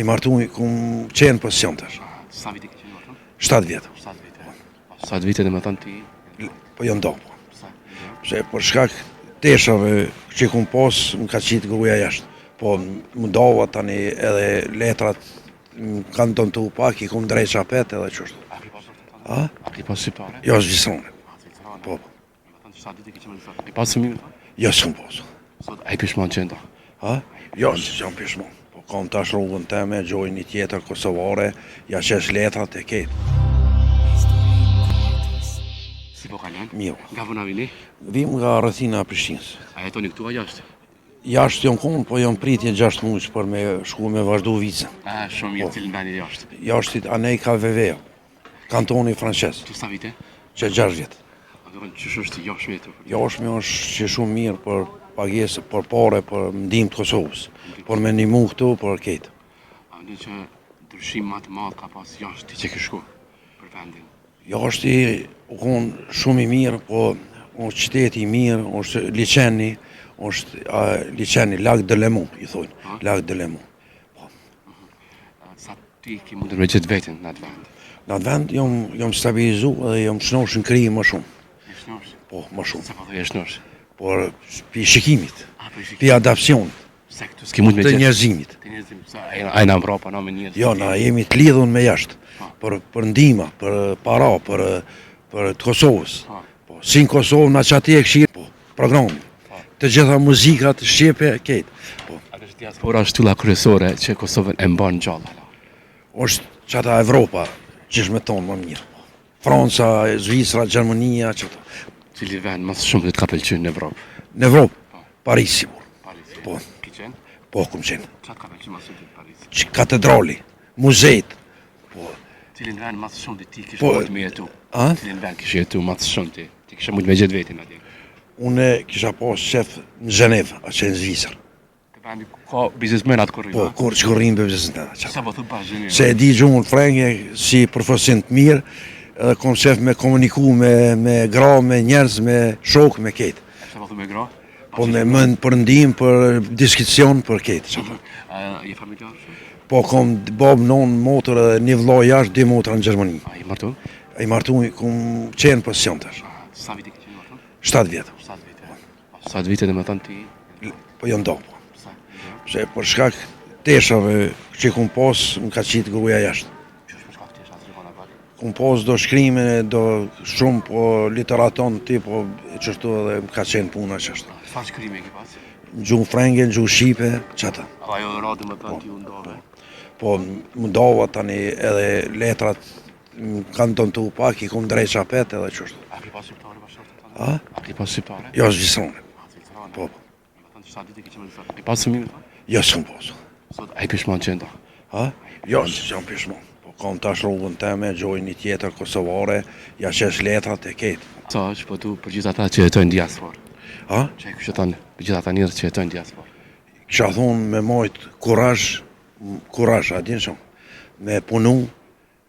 I martu kum qenë pozicion tash. Sa vite ke qenë martu? 7 vjetë. 7 vite. 7 vite dhe me thënë ti? Po jo ndo. Se për shkak teshave që kum pas, më ka qitë gruaja jashtë. Po më ndova tani edhe letrat më kanë dëmtu pak, i kum drejt shapet edhe qështu. A ki pasur të A? A ki pasur pare? Jo, zhvisrone. Po. Me thënë 7 vite ke qenë martu. I pasur mirë? Jo, s'kum pas. Sot a i pishman qenë ta? A? Jo, s'jam pishmon. Po kam tash rrugën teme, gjoj një tjetër kosovare, ja qesh letrat e ketë. Si po kalon? Mirë. Nga vëna vini? Vim nga rrethina e Prishtinës. A jetoni këtu a jashtë? Jashtë jam konë, po jam pritje 6 muaj për me shku me vazhdu vicën. A, shumë mirë, cilën veni jashtë. Jashtë anej ka VV, kantoni francez, Që sa vite? që 6 vjetë. A do qësh është jashtë vjetër? Jashtë është që shumë mirë për pagesë, për pare, për ndim të Kosovës, për me nimu këtu, për ketë. A në që ndryshim më të madh ka pas jashtë ti që ke shku për vendin? Jashtë u konë shumë i mirë, po është qyteti i mirë, është liçeni, është liçeni, Lac de Léman, i thonë, Lac de Léman. Sa ti ke mundur me gjithë vetin në atë vend? Në atë vend jam stabilizu edhe jam shnosh në kri më shumë. Je shnosh? Po, më shumë. Sa po thë je shnosh? Por pi shikimit, A për pi adaptacionit, Se këtu s'ke mund me të gjithë? njerëzimit. Të njerëzim, sa a na mbrapa na me njerëz? Jo, na jemi të lidhun me jashtë, për ndihma, për para, për të Kosovës. Po, si në Kosovë na çati e këshirë, po, programi. Të gjitha muzikat shqipe ketë. Po, A është diaspora shtylla kryesore që Kosovën e mban gjallë. është çata Evropa, që është me tonë më mirë. Franca, Zvicra, Gjermania, çata. Cili vend më shumë të ka pëlqyer në Evropë? Në Evropë, Paris sigur. Paris. Po, Ki qenë? po kum qenë. Çat ka pëlqyer më shumë në Paris? Katedrali, muzejt. Po, Cilin vend më shumë ti kishe Po, mund me jetu? a? Cilin vend kishe jetu më shumë ti? Ti kishe mund me gjetë vetin atje. Unë kisha pas shef në Gjenevë, atë që në Zvicër. Të vendi ku ka biznesmenat kurrë. Po, kur që korrim për biznesmenat. Sa po thu pa gjeni. Se e di gjuhën frenge si profesion të mirë, edhe kom shef me komuniku me gra, me njerëz, me shok, me ketë. Sa po thu me gra? Po me mend për ndim, për diskusion, për ketë. A je familjar? Po kom bab, non, motor edhe një vëlla jashtë, 2 motra në Gjermani. A je martu? I martu kum qenë pozicion tash. Sa vite ke qenë martu? 7 vjetë. 7 vite. 7 vite dhe me thënë ti? Po jo ndo. Po. Sa? Se për shkak teshave që kum pas, më ka qitë gruaja jashtë. Që është për shkak të shasë rikona bali? Kum pas do shkrime, do shumë, po literaton ti, po qështu edhe më ka qenë puna qështu. Çfarë shkrimi ke pas? Në gjuhë frenge, në gjuhë shqipe, qata. Ajo radhë me thënë ti u ndove. Po më ndova tani edhe letrat më kanë dëmtu pak, i kum drejt shapet edhe qështu. A ki pasur pare bashkërtë të A? A ki pasur pare? Jo, zhvisrone. Po, Me thënë 7 vite ke qenë martu. Ki pasur mirë? jo s'kum pas. Sot a i pishman qenë ta? A? Jo, s'jam pishmon. Po kam tash rrugën teme, gjoj një tjetër kosovare, ja qesh letrat e ketë. Sa është po tu për gjithë ata që jetojnë diasporë? A? Që e kështë thënë për gjithë ata njerëz që jetojnë diasporë? Kisha thonë me majt kuraj, a din shumë, me punu,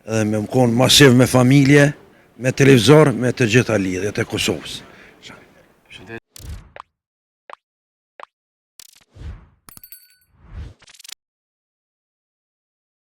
edhe me më konë masiv me familje, me televizor, me të gjitha lidhjet e Kosovës.